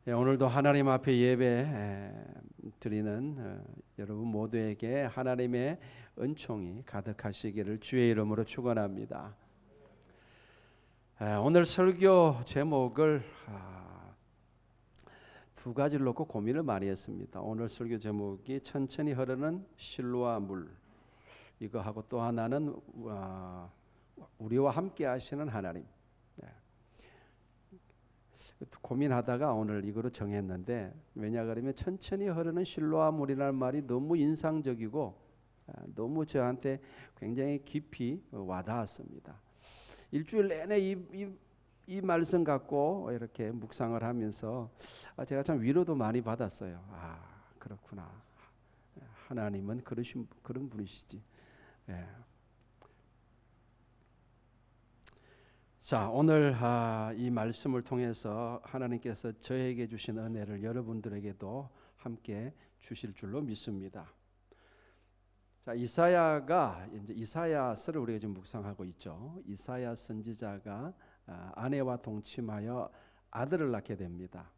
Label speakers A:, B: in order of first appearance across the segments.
A: 오늘도 하나님 앞에 예배 드리는 여러분 모두에게 하나님의 은총이 가득하시기를 주의 이름으로 축원합니다. 오늘 설교 제목을 두 가지를 놓고 고민을 많이 했습니다. 오늘 설교 제목이 천천히 흐르는 실로와 물, 이거 하고 또 하나는 우리와 함께 하시는 하나님. 고민하다가 오늘 이거로 정했는데, 왜냐 그러면 천천히 흐르는 실로와 물이라는 말이 너무 인상적이고 너무 저한테 굉장히 깊이 와닿았습니다. 일주일 내내 이 말씀 갖고 이렇게 묵상을 하면서 제가 참 위로도 많이 받았어요. 그렇구나, 하나님은 그런 분이시지. 자, 오늘 이 말씀을 통해서 하나님께서 저에게 주신 은혜를 여러분들에게도 함께 주실 줄로 믿습니다. 자, 이사야서를 우리가 지금 묵상하고 있죠. 이사야 선지자가 아내와 동침하여 아들을 낳게 됩니다.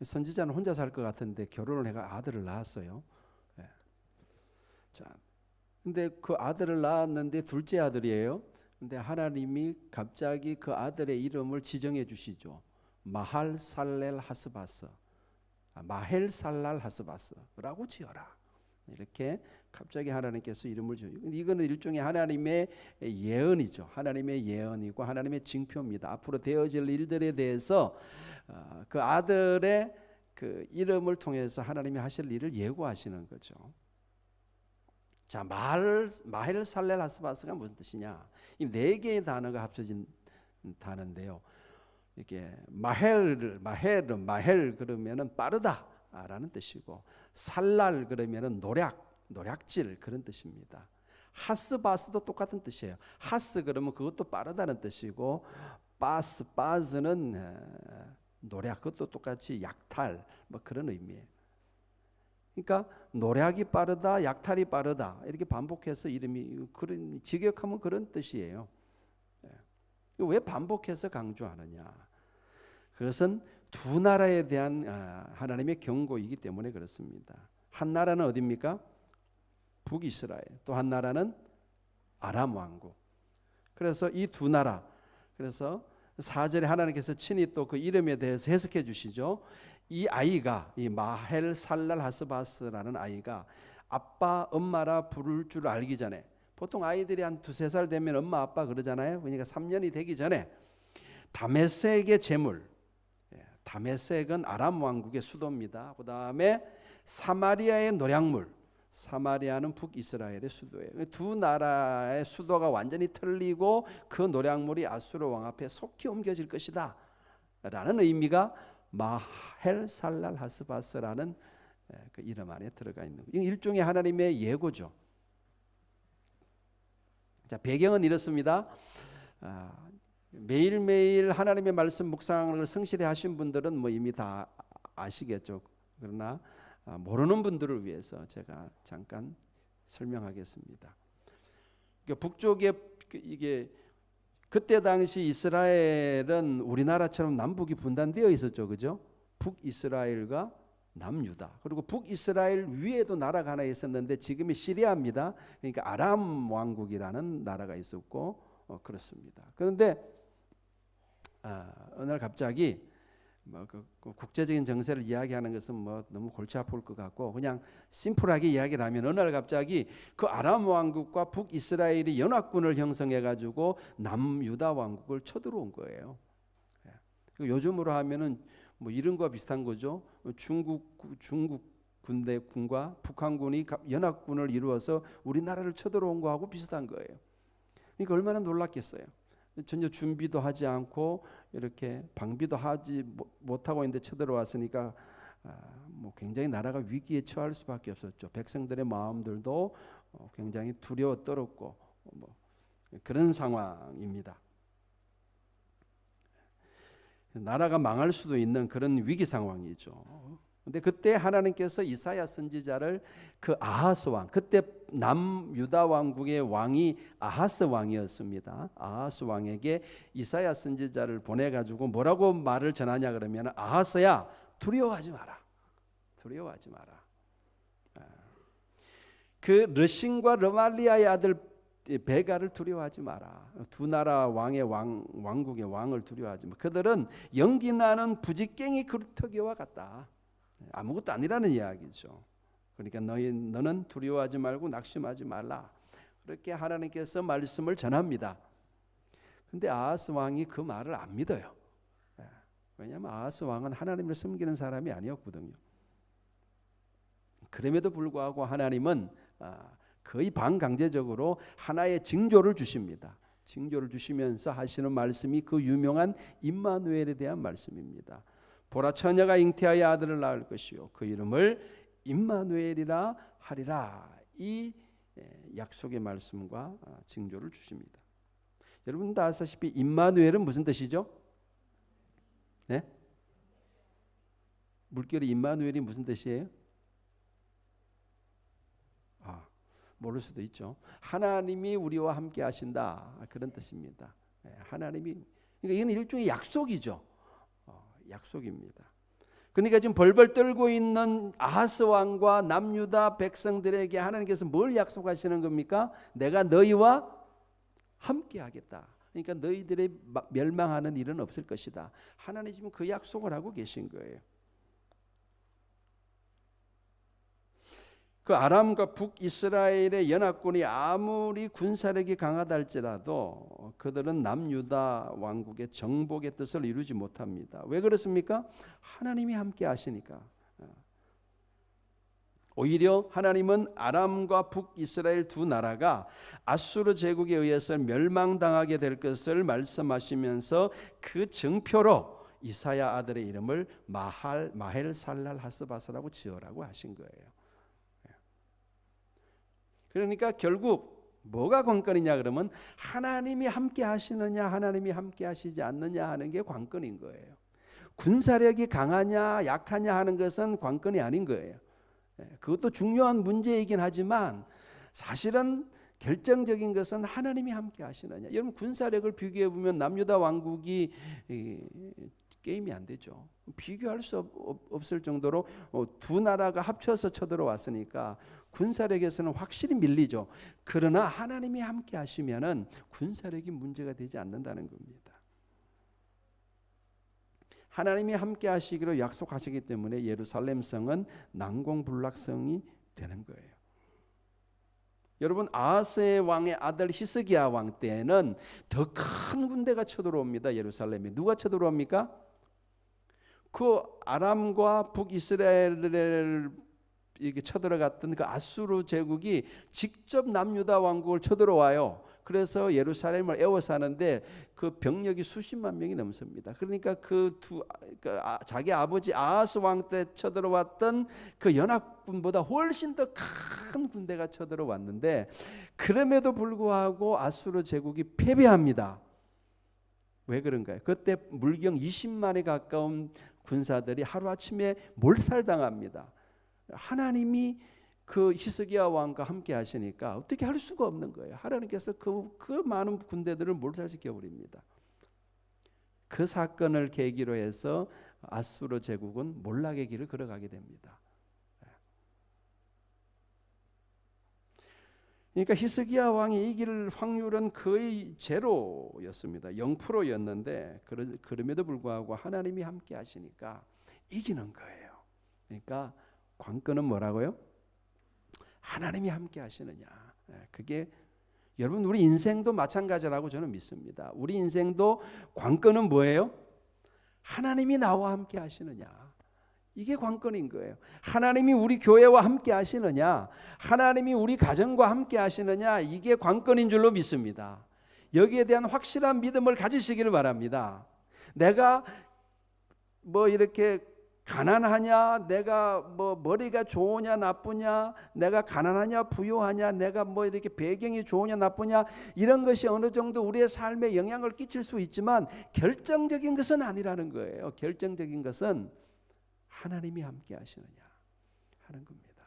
A: 선지자는 혼자 살 것 같은데 결혼을 해가 아들을 낳았어요. 자, 근데 그 아들을 낳았는데 둘째 아들이에요. 근데 하나님이 갑자기 그 아들의 이름을 지정해 주시죠. 마헬살랄 하스바스라고 지어라. 이렇게 갑자기 하나님께서 이름을 줘요. 이거는 일종의 하나님의 예언이죠. 하나님의 예언이고 하나님의 징표입니다. 앞으로 되어질 일들에 대해서 그 아들의 그 이름을 통해서 하나님이 하실 일을 예고하시는 거죠. 자, 마헬살랄 하스바스가 무슨 뜻이냐? 이 네 개의 단어가 합쳐진 단어인데요. 이게 마헬 그러면은 빠르다라는 뜻이고, 살랄 그러면은 노략질 그런 뜻입니다. 하스바스도 똑같은 뜻이에요. 하스 그러면 그것도 빠르다는 뜻이고, 바스는 노략, 그것도 똑같이 약탈 뭐 그런 의미예요. 그러니까 노략이 빠르다, 약탈이 빠르다 이렇게 반복해서 이름이 그런 직역하면 그런 뜻이에요. 왜 반복해서 강조하느냐? 그것은 두 나라에 대한 하나님의 경고이기 때문에 그렇습니다. 한 나라는 어디입니까? 북이스라엘. 또 한 나라는 아람 왕국. 그래서 이 두 나라, 그래서 4절에 하나님께서 친히 또 그 이름에 대해서 해석해 주시죠. 이 아이가, 이 마헬살랄 하스바스라는 아이가 아빠 엄마라 부를 줄 알기 전에, 보통 아이들이 한 2-3살 되면 엄마 아빠 그러잖아요. 그러니까 3년이 되기 전에 다메섹의 제물, 다메섹은 아람 왕국의 수도입니다. 그 다음에 사마리아의 노략물, 사마리아는 북이스라엘의 수도예요. 두 나라의 수도가 완전히 틀리고 그 노략물이 아수르 왕 앞에 속히 옮겨질 것이다 라는 의미가 마헬살랄 하스바스라는 그 이름 안에 들어가 있는 거예요. 일종의 하나님의 예고죠. 자, 배경은 이렇습니다. 매일매일 하나님의 말씀 묵상을 성실히 하신 분들은 뭐 이미 다 아시겠죠. 그러나 모르는 분들을 위해서 제가 잠깐 설명하겠습니다. 그러니까 북쪽에 이게 그때 당시 이스라엘은 우리나라처럼 남북이 분단되어 있었죠. 그죠? 북이스라엘과 남유다. 그리고 북이스라엘 위에도 나라가 하나 있었는데 지금이 시리아입니다. 그러니까 아람 왕국이라는 나라가 있었고 그렇습니다. 그런데 어느 날 갑자기 그 국제적인 정세를 이야기하는 것은 뭐 너무 골치 아플 것 같고 그냥 심플하게 이야기를 하면, 어느 날 갑자기 그 아람 왕국과 북이스라엘이 연합군을 형성해 가지고 남유다 왕국을 쳐들어온 거예요. 요즘으로 하면은 뭐 이런 거와 비슷한 거죠. 중국 군과 북한군이 연합군을 이루어서 우리나라를 쳐들어온 거하고 비슷한 거예요. 그러니까 얼마나 놀랐겠어요. 전혀 준비도 하지 않고 이렇게 방비도 하지 못하고 있는데 쳐들어왔으니까 뭐 굉장히 나라가 위기에 처할 수밖에 없었죠. 백성들의 마음들도 굉장히 두려워 떨었고 뭐 그런 상황입니다. 나라가 망할 수도 있는 그런 위기 상황이죠. 근데 그때 하나님께서 이사야 선지자를 그 아하스 왕, 그때 남유다 왕국의 왕이 아하스 왕이었습니다. 아하스 왕에게 이사야 선지자를 보내가지고 뭐라고 말을 전하냐 그러면, 아하스야, 두려워하지 마라. 두려워하지 마라. 그 르신과 르말리아의 아들 베가를 두려워하지 마라. 두 나라 왕의 왕국의 왕을 두려워하지 마. 그들은 연기나는 부직갱이 그루터기와 같다. 아무것도 아니라는 이야기죠. 그러니까 너는 두려워하지 말고 낙심하지 말라. 그렇게 하나님께서 말씀을 전합니다. 근데 아하스 왕이 그 말을 안 믿어요. 왜냐하면 아하스 왕은 하나님을 섬기는 사람이 아니었거든요. 그럼에도 불구하고 하나님은 거의 반강제적으로 하나의 징조를 주십니다. 징조를 주시면서 하시는 말씀이 그 유명한 임마누엘에 대한 말씀입니다. 보라, 처녀가 잉태하여 아들을 낳을 것이요 그 이름을 임마누엘이라 하리라. 이 약속의 말씀과 징조를 주십니다. 여러분 다 아시다시피 임마누엘은 무슨 뜻이죠? 네? 물결이 임마누엘이 무슨 뜻이에요? 모를 수도 있죠. 하나님이 우리와 함께 하신다, 그런 뜻입니다. 하나님이, 그러니까 이건 일종의 약속이죠. 약속입니다. 그러니까 지금 벌벌 떨고 있는 아하스 왕과 남유다 백성들에게 하나님께서 뭘 약속하시는 겁니까? 내가 너희와 함께 하겠다. 그러니까 너희들의 멸망하는 일은 없을 것이다. 하나님 지금 그 약속을 하고 계신 거예요. 그 아람과 북이스라엘의 연합군이 아무리 군사력이 강하다 할지라도 그들은 남유다 왕국의 정복의 뜻을 이루지 못합니다. 왜 그렇습니까? 하나님이 함께 하시니까. 오히려 하나님은 아람과 북이스라엘 두 나라가 아수르 제국에 의해서 멸망당하게 될 것을 말씀하시면서 그 증표로 이사야 아들의 이름을 마헬살랄 하스바스라고 지어라고 하신 거예요. 그러니까 결국 뭐가 관건이냐 그러면 하나님이 함께 하시느냐 하나님이 함께 하시지 않느냐 하는 게 관건인 거예요. 군사력이 강하냐 약하냐 하는 것은 관건이 아닌 거예요. 그것도 중요한 문제이긴 하지만 사실은 결정적인 것은 하나님이 함께 하시느냐. 여러분 군사력을 비교해 보면 남유다 왕국이 게임이 안 되죠. 비교할 수 없을 정도로 두 나라가 합쳐서 쳐들어왔으니까 군사력에서는 확실히 밀리죠. 그러나 하나님이 함께 하시면은 군사력이 문제가 되지 않는다는 겁니다. 하나님이 함께 하시기로 약속하시기 때문에 예루살렘 성은 난공불락성이 되는 거예요. 여러분 아하스의 왕의 아들 히스기야 왕 때에는 더 큰 군대가 쳐들어옵니다. 예루살렘에 누가 쳐들어옵니까? 그 아람과 북이스라엘을 이렇게 쳐들어갔던 그 아수르 제국이 직접 남유다 왕국을 쳐들어와요. 그래서 예루살렘을 에워싸는데 그 병력이 수십만 명이 넘습니다. 그러니까 자기 아버지 아하스 왕 때 쳐들어왔던 그 연합군보다 훨씬 더 큰 군대가 쳐들어왔는데 그럼에도 불구하고 아수르 제국이 패배합니다. 왜 그런가요? 그때 물경 20만에 가까운 군사들이 하루아침에 몰살당합니다. 하나님이 그 히스기야 왕과 함께 하시니까 어떻게 할 수가 없는 거예요. 하나님께서 그 많은 군대들을 몰살시켜 버립니다. 그 사건을 계기로 해서 아수르 제국은 몰락의 길을 걸어가게 됩니다. 그러니까 히스기야 왕이 이길 확률은 거의 제로였습니다. 0%였는데 그럼에도 불구하고 하나님이 함께 하시니까 이기는 거예요. 그러니까 관건은 뭐라고요? 하나님이 함께 하시느냐. 그게 여러분 우리 인생도 마찬가지라고 저는 믿습니다. 우리 인생도 관건은 뭐예요? 하나님이 나와 함께 하시느냐. 이게 관건인 거예요. 하나님이 우리 교회와 함께 하시느냐, 하나님이 우리 가정과 함께 하시느냐, 이게 관건인 줄로 믿습니다. 여기에 대한 확실한 믿음을 가지시기를 바랍니다. 내가 뭐 이렇게 가난하냐, 내가 뭐 머리가 좋으냐 나쁘냐, 내가 가난하냐 부유하냐, 내가 뭐 이렇게 배경이 좋으냐 나쁘냐, 이런 것이 어느 정도 우리의 삶에 영향을 끼칠 수 있지만 결정적인 것은 아니라는 거예요. 결정적인 것은 하나님이 함께 하시느냐 하는 겁니다.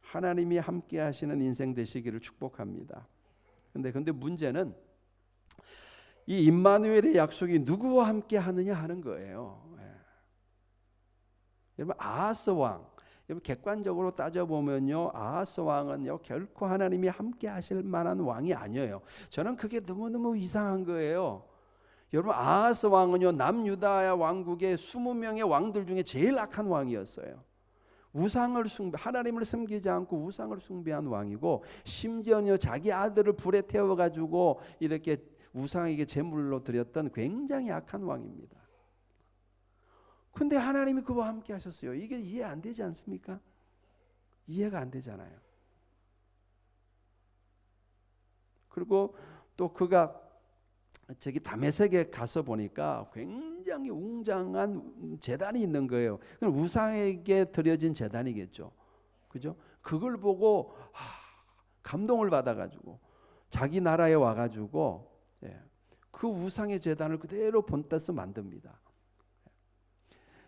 A: 하나님이 함께 하시는 인생 되시기를 축복합니다. 근데 문제는 이 임마누엘의 약속이 누구와 함께 하느냐 하는 거예요. 여러분 아하스 왕, 여러분 객관적으로 따져보면요, 아하스 왕은요 결코 하나님이 함께 하실 만한 왕이 아니에요. 저는 그게 너무너무 이상한 거예요. 여러분 아하스 왕은요 남유다 왕국의 20명의 왕들 중에 제일 악한 왕이었어요. 하나님을 섬기지 않고 우상을 숭배한 왕이고, 심지어는 자기 아들을 불에 태워가지고 이렇게 우상에게 제물로 드렸던 굉장히 악한 왕입니다. 근데 하나님이 그와 함께 하셨어요. 이게 이해 안 되지 않습니까? 이해가 안 되잖아요. 그리고 또 그가 저기 다메섹에 가서 보니까 굉장히 웅장한 제단이 있는 거예요. 우상에게 드려진 제단이겠죠. 그죠? 그걸 보고 감동을 받아가지고 자기 나라에 와가지고 그 우상의 제단을 그대로 본떠서 만듭니다.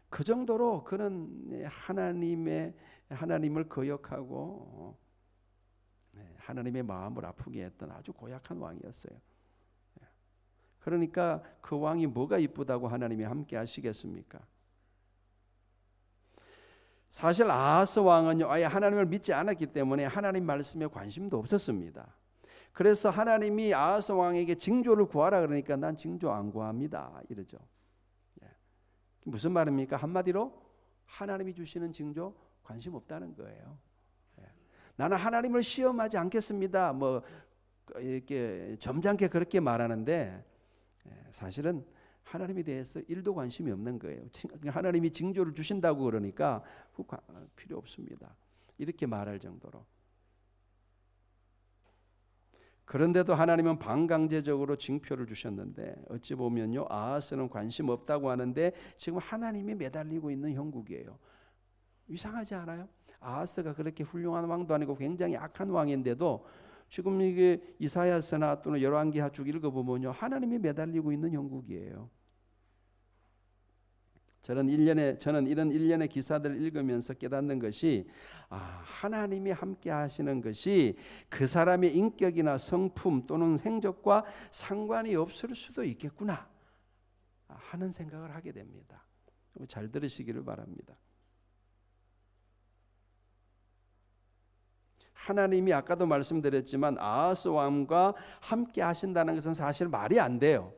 A: 그 정도로 그는 하나님을 거역하고 하나님의 마음을 아프게 했던 아주 고약한 왕이었어요. 그러니까 그 왕이 뭐가 이쁘다고 하나님이 함께 하시겠습니까? 사실 아하스 왕은요 아예 하나님을 믿지 않았기 때문에 하나님 말씀에 관심도 없었습니다. 그래서 하나님이 아하스 왕에게 징조를 구하라 그러니까 난 징조 안 구합니다 이러죠. 무슨 말입니까? 한마디로 하나님이 주시는 징조 관심 없다는 거예요. 나는 하나님을 시험하지 않겠습니다. 뭐 이렇게 점잖게 그렇게 말하는데 사실은 하나님에 대해서 1도 관심이 없는 거예요. 하나님이 징조를 주신다고 그러니까 필요 없습니다. 이렇게 말할 정도로. 그런데도 하나님은 반강제적으로 징표를 주셨는데 어찌 보면요 아하스는 관심 없다고 하는데 지금 하나님이 매달리고 있는 형국이에요. 이상하지 않아요? 아하스가 그렇게 훌륭한 왕도 아니고 굉장히 악한 왕인데도 지금 이게 이사야서나 또는 열왕기하 쭉 읽어보면요 하나님이 매달리고 있는 형국이에요. 저는 이런 일련의 기사들을 읽으면서 깨닫는 것이 하나님이 함께 하시는 것이 그 사람의 인격이나 성품 또는 행적과 상관이 없을 수도 있겠구나 하는 생각을 하게 됩니다. 잘 들으시기를 바랍니다. 하나님이 아까도 말씀드렸지만 아하스 왕과 함께 하신다는 것은 사실 말이 안 돼요.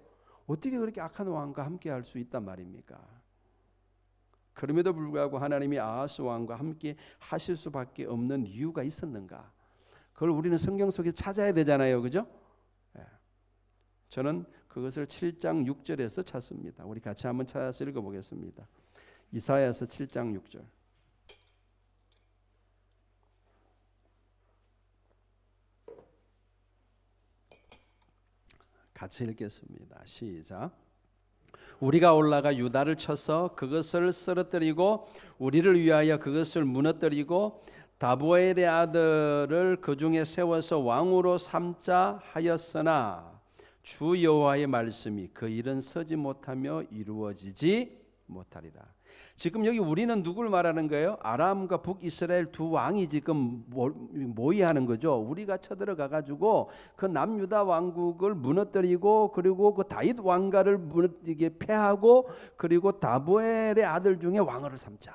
A: 어떻게 그렇게 악한 왕과 함께 할 수 있단 말입니까? 그럼에도 불구하고 하나님이 아하스 왕과 함께 하실 수밖에 없는 이유가 있었는가? 그걸 우리는 성경 속에 찾아야 되잖아요. 그죠? 저는 그것을 7장 6절에서 찾습니다. 우리 같이 한번 찾아서 읽어보겠습니다. 이사야서 7장 6절. 같이 읽겠습니다. 시작. 우리가 올라가 유다를 쳐서 그것을 쓰러뜨리고 우리를 위하여 그것을 무너뜨리고 다보엘의 아들을 그 중에 세워서 왕으로 삼자 하였으나 주 여호와의 말씀이 그 일은 서지 못하며 이루어지지 못하리라. 지금 여기 우리는 누굴 말하는 거예요? 아람과 북이스라엘 두 왕이 지금 모의하는 거죠. 우리가 쳐들어가 가지고 그 남유다 왕국을 무너뜨리고 그리고 그 다윗 왕가를 이게 패하고 그리고 다보엘의 아들 중에 왕을 삼자.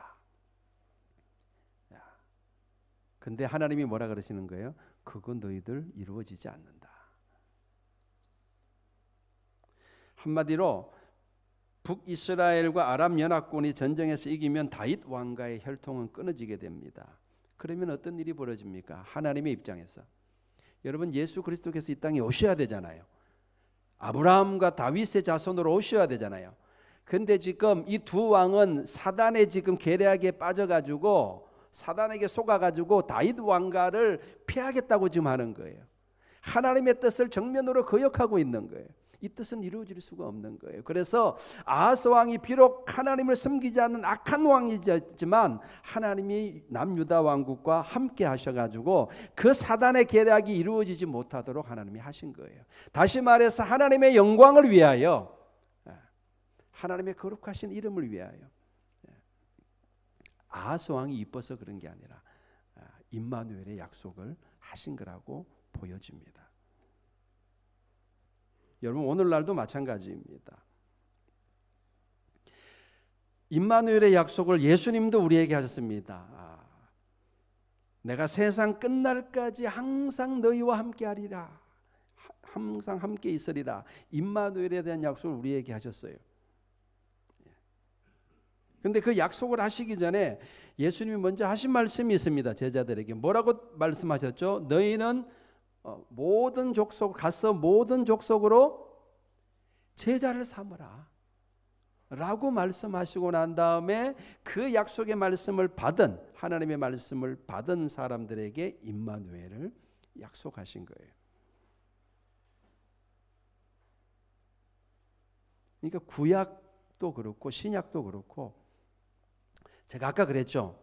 A: 근데 하나님이 뭐라 그러시는 거예요? 그건 너희들 이루어지지 않는다. 한마디로 북이스라엘과 아람 연합군이 전쟁에서 이기면 다윗 왕가의 혈통은 끊어지게 됩니다. 그러면 어떤 일이 벌어집니까? 하나님의 입장에서 여러분 예수 그리스도께서 이 땅에 오셔야 되잖아요. 아브라함과 다윗의 자손으로 오셔야 되잖아요. 근데 지금 이 두 왕은 사단의 지금 계략에 빠져가지고 사단에게 속아가지고 다윗 왕가를 피하겠다고 지금 하는 거예요. 하나님의 뜻을 정면으로 거역하고 있는 거예요. 이 뜻은 이루어질 수가 없는 거예요. 그래서 아하스 왕이 비록 하나님을 섬기지 않는 악한 왕이지만 하나님이 남유다 왕국과 함께 하셔가지고 그 사단의 계략이 이루어지지 못하도록 하나님이 하신 거예요. 다시 말해서 하나님의 영광을 위하여, 하나님의 거룩하신 이름을 위하여 아하스 왕이 이뻐서 그런 게 아니라 임마누엘의 약속을 하신 거라고 보여집니다. 여러분 오늘날도 마찬가지입니다. 임마누엘의 약속을 예수님도 우리에게 하셨습니다. 내가 세상 끝날까지 항상 너희와 함께 하리라. 항상 함께 있으리라. 임마누엘에 대한 약속을 우리에게 하셨어요. 그런데 그 약속을 하시기 전에 예수님이 먼저 하신 말씀이 있습니다. 제자들에게 뭐라고 말씀하셨죠? 너희는 모든 족속 가서 모든 족속으로 제자를 삼으라 라고 말씀하시고 난 다음에 그 약속의 말씀을 받은 하나님의 말씀을 받은 사람들에게 임마누엘을 약속하신 거예요. 그러니까 구약도 그렇고 신약도 그렇고 제가 아까 그랬죠.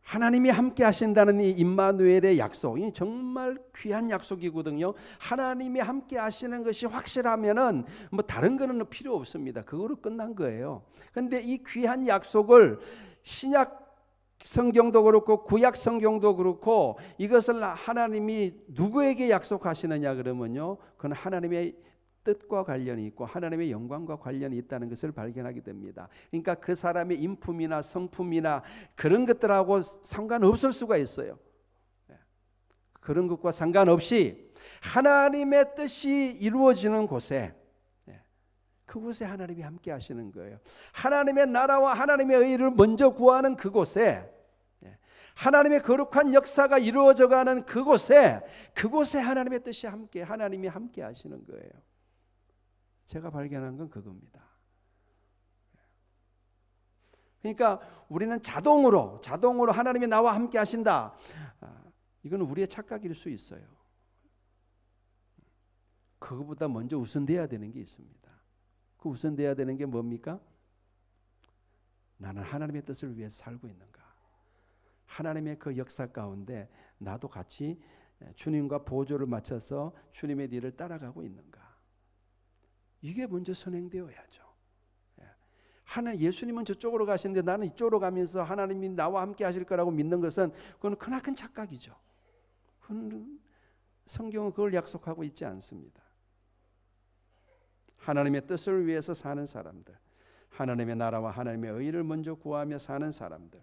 A: 하나님이 함께 하신다는 이 임마누엘의 약속이 정말 귀한 약속이거든요. 하나님이 함께 하시는 것이 확실하면은 뭐 다른 거는 필요 없습니다. 그거로 끝난 거예요. 그런데 이 귀한 약속을 신약 성경도 그렇고 구약 성경도 그렇고 이것을 하나님이 누구에게 약속하시느냐 그러면요. 그건 하나님의 뜻과 관련이 있고 하나님의 영광과 관련이 있다는 것을 발견하게 됩니다. 그러니까 그 사람의 인품이나 성품이나 그런 것들하고 상관없을 수가 있어요. 그런 것과 상관없이 하나님의 뜻이 이루어지는 곳에 그곳에 하나님이 함께 하시는 거예요. 하나님의 나라와 하나님의 의를 먼저 구하는 그곳에 하나님의 거룩한 역사가 이루어져가는 그곳에 하나님의 뜻이 함께 하나님이 함께 하시는 거예요. 제가 발견한 건 그겁니다. 그러니까 우리는 자동으로 하나님이 나와 함께 하신다. 이건 우리의 착각일 수 있어요. 그거보다 먼저 우선돼야 되는 게 있습니다. 그 우선돼야 되는 게 뭡니까? 나는 하나님의 뜻을 위해서 살고 있는가? 하나님의 그 역사 가운데 나도 같이 주님과 보조를 맞춰서 주님의 뒤를 따라가고 있는가? 이게 먼저 선행되어야죠. 예수님은 저쪽으로 가시는데 나는 이쪽으로 가면서 하나님이 나와 함께 하실 거라고 믿는 것은 그건 크나큰 착각이죠. 성경은 그걸 약속하고 있지 않습니다. 하나님의 뜻을 위해서 사는 사람들, 하나님의 나라와 하나님의 의를 먼저 구하며 사는 사람들,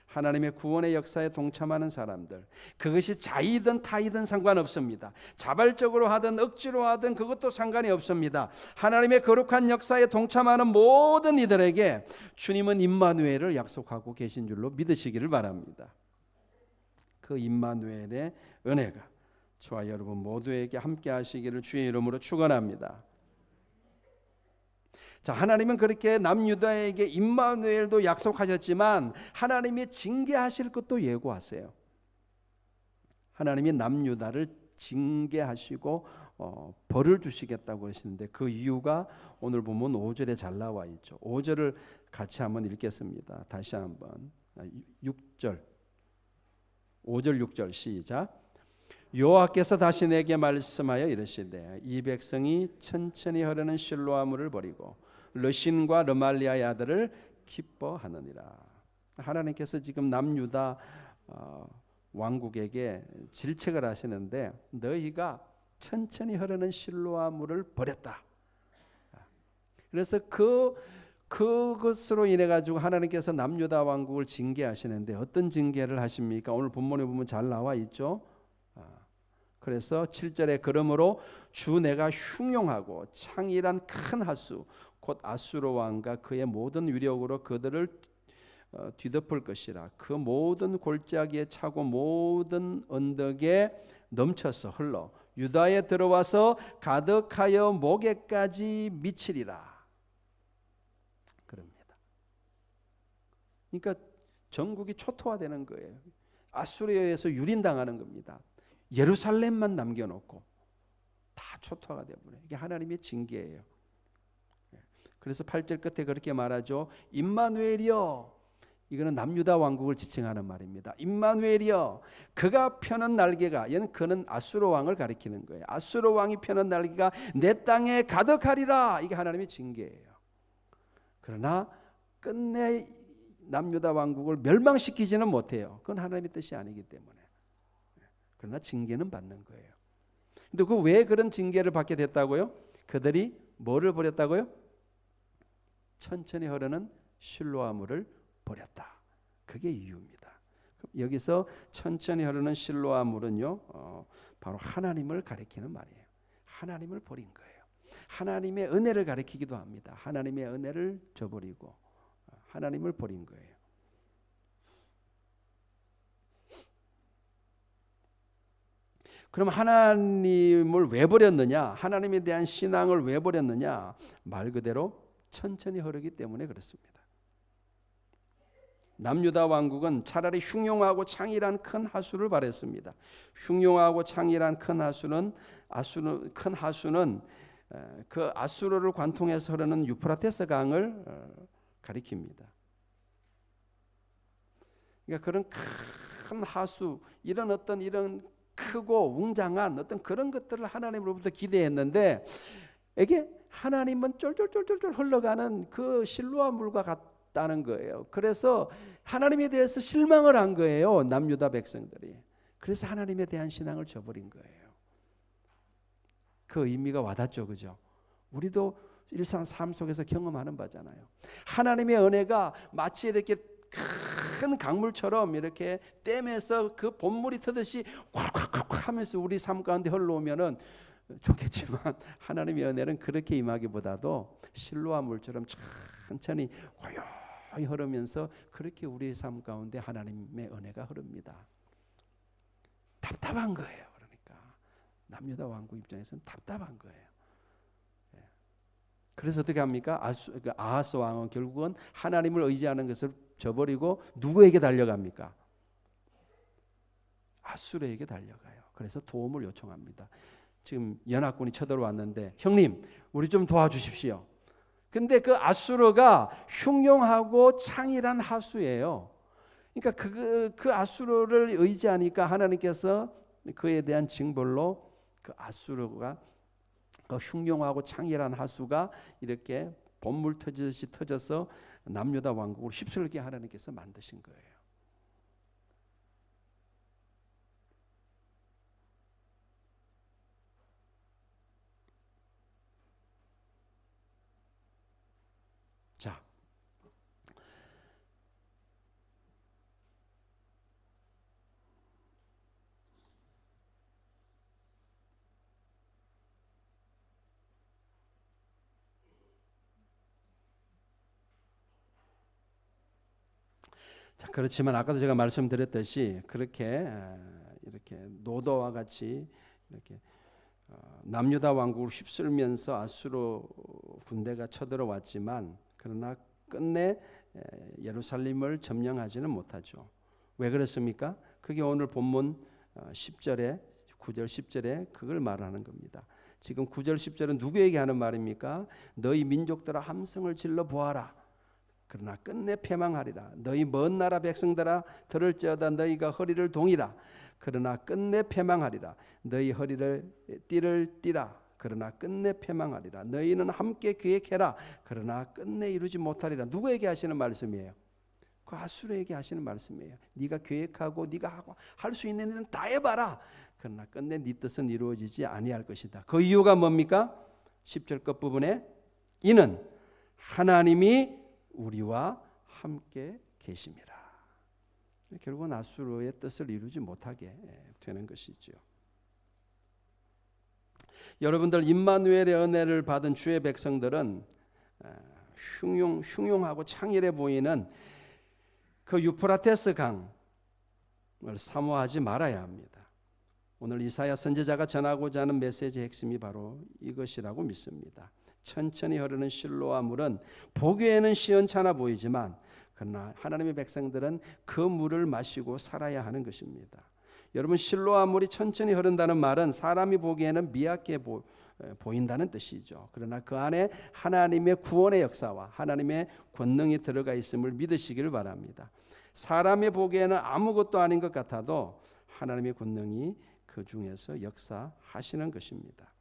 A: 하나님의 구원의 역사에 동참하는 사람들, 그것이 자의든 타의든 상관없습니다. 자발적으로 하든 억지로 하든 그것도 상관이 없습니다. 하나님의 거룩한 역사에 동참하는 모든 이들에게 주님은 임마누엘을 약속하고 계신 줄로 믿으시기를 바랍니다. 그 임마누엘의 은혜가 저와 여러분 모두에게 함께 하시기를 주의 이름으로 축원합니다. 자, 하나님은 그렇게 남유다에게 임마누엘도 약속하셨지만 하나님이 징계하실 것도 예고하세요. 하나님이 남유다를 징계하시고 벌을 주시겠다고 하시는데 그 이유가 오늘 보면 5절에 잘 나와 있죠. 5절을 같이 한번 읽겠습니다. 다시 한번 6절 5절 6절 시작. 여호와께서 다시 내게 말씀하여 이르시되 이 백성이 천천히 흐르는 실로아물을 버리고 르신과 르말리아의 아들을 기뻐하느니라. 하나님께서 지금 남유다 왕국에게 질책을 하시는데 너희가 천천히 흐르는 실로아물을 버렸다. 그래서 그것으로 인해 가지고 하나님께서 남유다 왕국을 징계하시는데 어떤 징계를 하십니까? 오늘 본문에 보면 잘 나와 있죠. 그래서 7절에 그러므로 주 내가 흉용하고 창일한 큰 하수 곧 아수르 왕과 그의 모든 위력으로 그들을 뒤덮을 것이라. 그 모든 골짜기에 차고 모든 언덕에 넘쳐서 흘러 유다에 들어와서 가득하여 목에까지 미치리라. 그럽니다. 그러니까 전국이 초토화되는 거예요. 아수르에 의해서 유린당하는 겁니다. 예루살렘만 남겨놓고 다 초토화가 되어버려요. 이게 하나님의 징계예요. 그래서 8절 끝에 그렇게 말하죠. 임마누엘이여. 이거는 남유다 왕국을 지칭하는 말입니다. 임마누엘이여. 그가 펴는 날개가, 얘는 그는 아수르 왕을 가리키는 거예요. 아수르 왕이 펴는 날개가 내 땅에 가득하리라. 이게 하나님의 징계예요. 그러나 끝내 남유다 왕국을 멸망시키지는 못해요. 그건 하나님의 뜻이 아니기 때문에. 그러나 징계는 받는 거예요. 근데 그 왜 그런 징계를 받게 됐다고요? 그들이 뭐를 버렸다고요? 천천히 흐르는 실로아물을 버렸다. 그게 이유입니다. 여기서 천천히 흐르는 실로아물은요, 바로 하나님을 가리키는 말이에요. 하나님을 버린 거예요. 하나님의 은혜를 가리키기도 합니다. 하나님의 은혜를 저버리고 하나님을 버린 거예요. 그럼 하나님을 왜 버렸느냐? 하나님에 대한 신앙을 왜 버렸느냐? 말 그대로 천천히 흐르기 때문에 그렇습니다. 남유다 왕국은 차라리 흉용하고 창일한 큰 하수를 바랬습니다. 흉용하고 창일한 큰 하수는 그 아수르를 관통해서 흐르는 유프라테스 강을 가리킵니다. 그러니까 그런 큰 하수, 이런 크고 웅장한 어떤 그런 것들을 하나님으로부터 기대했는데 이게 하나님은 쫄쫄쫄쫄 흘러가는 그 실로아 물과 같다는 거예요. 그래서 하나님에 대해서 실망을 한 거예요. 남유다 백성들이. 그래서 하나님에 대한 신앙을 저버린 거예요. 그 의미가 와닿죠, 그죠? 우리도 일상 삶 속에서 경험하는 바잖아요. 하나님의 은혜가 마치 이렇게 큰 강물처럼 이렇게 댐에서 그 본물이 터듯이 콱콱콱 하면서 우리 삶 가운데 흘러오면은 좋겠지만 하나님의 은혜는 그렇게 임하기보다도 실로아 물처럼 천천히 고요히 흐르면서 그렇게 우리 삶 가운데 하나님의 은혜가 흐릅니다. 답답한 거예요. 그러니까 남유다 왕국 입장에서는 답답한 거예요. 그래서 어떻게 합니까? 아하스 왕은 결국은 하나님을 의지하는 것을 저버리고 누구에게 달려갑니까? 아수르에게 달려가요. 그래서 도움을 요청합니다. 지금 연합군이 쳐들어왔는데 형님 우리 좀 도와주십시오. 근데 그 아수르가 흉용하고 창일한 하수예요. 그러니까 그 아수르를 의지하니까 하나님께서 그에 대한 징벌로 그 아수르가 그 흉용하고 창일한 하수가 이렇게 본물 터지듯이 터져서 남유다 왕국을 휩쓸게 하나님께서 만드신 거예요. 자, 그렇지만 아까도 제가 말씀드렸듯이 그렇게 이렇게 노도와 같이 이렇게 남유다 왕국을 휩쓸면서 아수르 군대가 쳐들어왔지만 그러나 끝내 예루살렘을 점령하지는 못하죠. 왜 그렇습니까? 그게 오늘 본문 10절에 9절 10절에 그걸 말하는 겁니다. 지금 9절 10절은 누구에게 하는 말입니까? 너희 민족들아 함성을 질러 보아라. 그러나 끝내 패망하리라. 너희 먼 나라 백성들아 들을지어다 너희가 허리를 동이라. 그러나 끝내 패망하리라. 너희 띠를 띠라. 그러나 끝내 패망하리라. 너희는 함께 계획해라. 그러나 끝내 이루지 못하리라. 누구에게 하시는 말씀이에요? 그 아수르에게 하시는 말씀이에요. 네가 계획하고 네가 하고 할 수 있는 일은 다 해봐라. 그러나 끝내 네 뜻은 이루어지지 아니할 것이다. 그 이유가 뭡니까? 10절 끝부분에 이는 하나님이 우리와 함께 계심이라. 결국은 아수르의 뜻을 이루지 못하게 되는 것이죠. 여러분들 임마누엘의 은혜를 받은 주의 백성들은 흉용하고 창일해 보이는 그 유프라테스 강을 사모하지 말아야 합니다. 오늘 이사야 선지자가 전하고자 하는 메시지의 핵심이 바로 이것이라고 믿습니다. 천천히 흐르는 실로아 물은 보기에는 시원찮아 보이지만 그러나 하나님의 백성들은 그 물을 마시고 살아야 하는 것입니다. 여러분 실로아 물이 천천히 흐른다는 말은 사람이 보기에는 미약해 보인다는 뜻이죠. 그러나 그 안에 하나님의 구원의 역사와 하나님의 권능이 들어가 있음을 믿으시길 바랍니다. 사람이 보기에는 아무것도 아닌 것 같아도 하나님의 권능이 그 중에서 역사하시는 것입니다.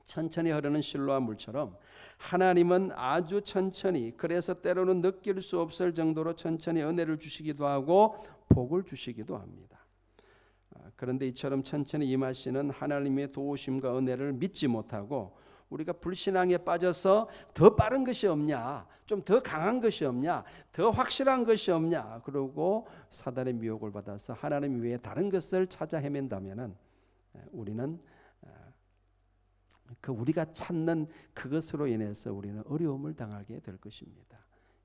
A: 천천히 흐르는 실로암 물처럼 하나님은 아주 천천히, 그래서 때로는 느낄 수 없을 정도로 천천히 은혜를 주시기도 하고 복을 주시기도 합니다. 그런데 이처럼 천천히 임하시는 하나님의 도우심과 은혜를 믿지 못하고 우리가 불신앙에 빠져서 더 빠른 것이 없냐, 좀 더 강한 것이 없냐, 더 확실한 것이 없냐, 그러고 사단의 미혹을 받아서 하나님 외에 다른 것을 찾아 헤맨다면은 우리는 우리가 찾는 그것으로 인해서 우리는 어려움을 당하게 될 것입니다.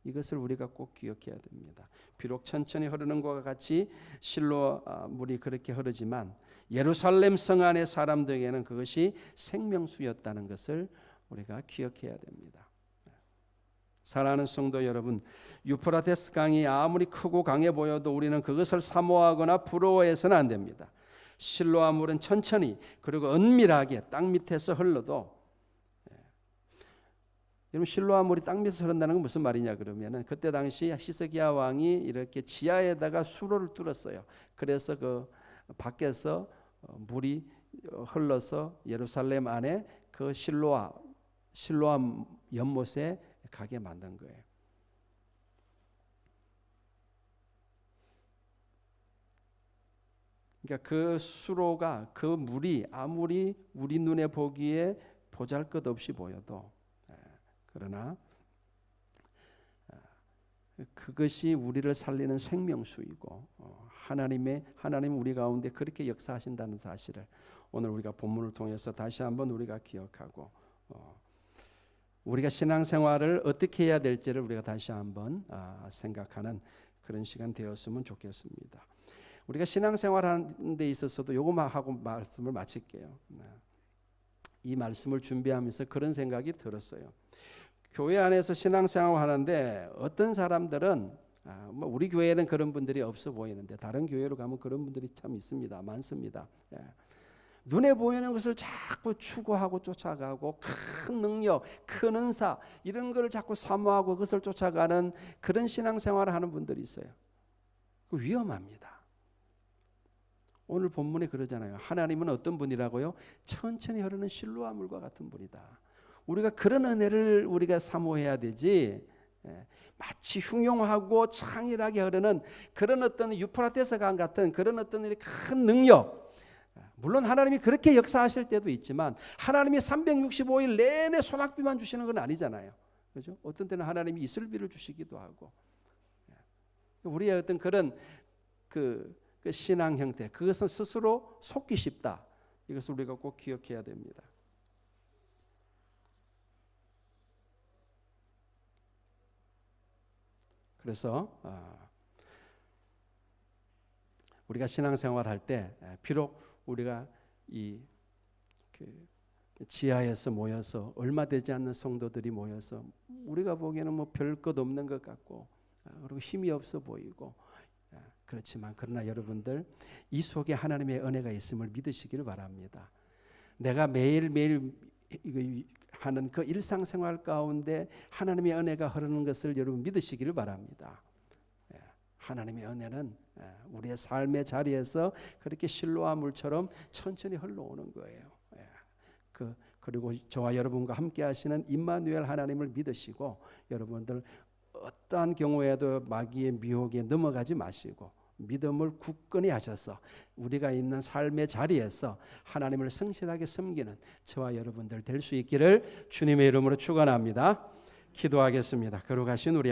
A: 이것을 우리가 꼭 기억해야 됩니다. 비록 천천히 흐르는 것과 같이 실로 물이 그렇게 흐르지만 예루살렘 성 안의 사람들에게는 그것이 생명수였다는 것을 우리가 기억해야 됩니다. 사랑하는 성도 여러분, 유프라테스 강이 아무리 크고 강해 보여도 우리는 그것을 사모하거나 부러워해서는 안 됩니다. 실로암 물은 천천히 그리고 은밀하게 땅 밑에서 흘러도, 여러분 실로암 물이 땅 밑에서 흐른다는 건 무슨 말이냐 그러면은 그때 당시 히스기야 왕이 이렇게 지하에다가 수로를 뚫었어요. 그래서 그 밖에서 물이 흘러서 예루살렘 안에 그 실로암 연못에 가게 만든 거예요. 그러니까 그 수로가, 그 물이 아무리 우리 눈에 보기에 보잘것없이 보여도, 그러나 그것이 우리를 살리는 생명수이고 하나님 우리 가운데 그렇게 역사하신다는 사실을 오늘 우리가 본문을 통해서 다시 한번 우리가 기억하고 우리가 신앙생활을 어떻게 해야 될지를 우리가 다시 한번 생각하는 그런 시간 되었으면 좋겠습니다. 우리가 신앙생활하는 데 있어서도 요것만 하고 말씀을 마칠게요. 이 말씀을 준비하면서 그런 생각이 들었어요. 교회 안에서 신앙생활을 하는데 어떤 사람들은 우리 교회에는 그런 분들이 없어 보이는데 다른 교회로 가면 그런 분들이 참 있습니다. 많습니다. 눈에 보이는 것을 자꾸 추구하고 쫓아가고 큰 능력, 큰 은사 이런 걸 자꾸 사모하고 그것을 쫓아가는 그런 신앙생활을 하는 분들이 있어요. 위험합니다. 오늘 본문에 그러잖아요. 하나님은 어떤 분이라고요? 천천히 흐르는 실로암 물과 같은 분이다. 우리가 그런 은혜를 우리가 사모해야 되지, 마치 흉용하고 창일하게 흐르는 그런 어떤 유프라테스 강 같은 그런 어떤 큰 능력, 물론 하나님이 그렇게 역사하실 때도 있지만 하나님이 365일 내내 소낙비만 주시는 건 아니잖아요. 그렇죠? 어떤 때는 하나님이 이슬비를 주시기도 하고, 우리의 어떤 그런 그 신앙 형태, 그것은 스스로 속기 쉽다. 이것을 우리가 꼭 기억해야 됩니다. 그래서 우리가 신앙생활할 때 비록 우리가 지하에서 모여서 얼마 되지 않는 성도들이 모여서 우리가 보기에는 뭐 별 것 없는 것 같고 그리고 힘이 없어 보이고 그렇지만 그러나 여러분들 이 속에 하나님의 은혜가 있음을 믿으시기를 바랍니다. 내가 매일매일 하는 그 일상생활 가운데 하나님의 은혜가 흐르는 것을 여러분 믿으시기를 바랍니다. 하나님의 은혜는 우리의 삶의 자리에서 그렇게 실로암 물처럼 천천히 흘러오는 거예요. 그리고 저와 여러분과 함께 하시는 임마누엘 하나님을 믿으시고 여러분들 어떠한 경우에도 마귀의 미혹에 넘어가지 마시고 믿음을 굳건히 하셔서 우리가 있는 삶의 자리에서 하나님을 성실하게 섬기는 저와 여러분들 될 수 있기를 주님의 이름으로 축원합니다. 기도하겠습니다. 거룩하신 우리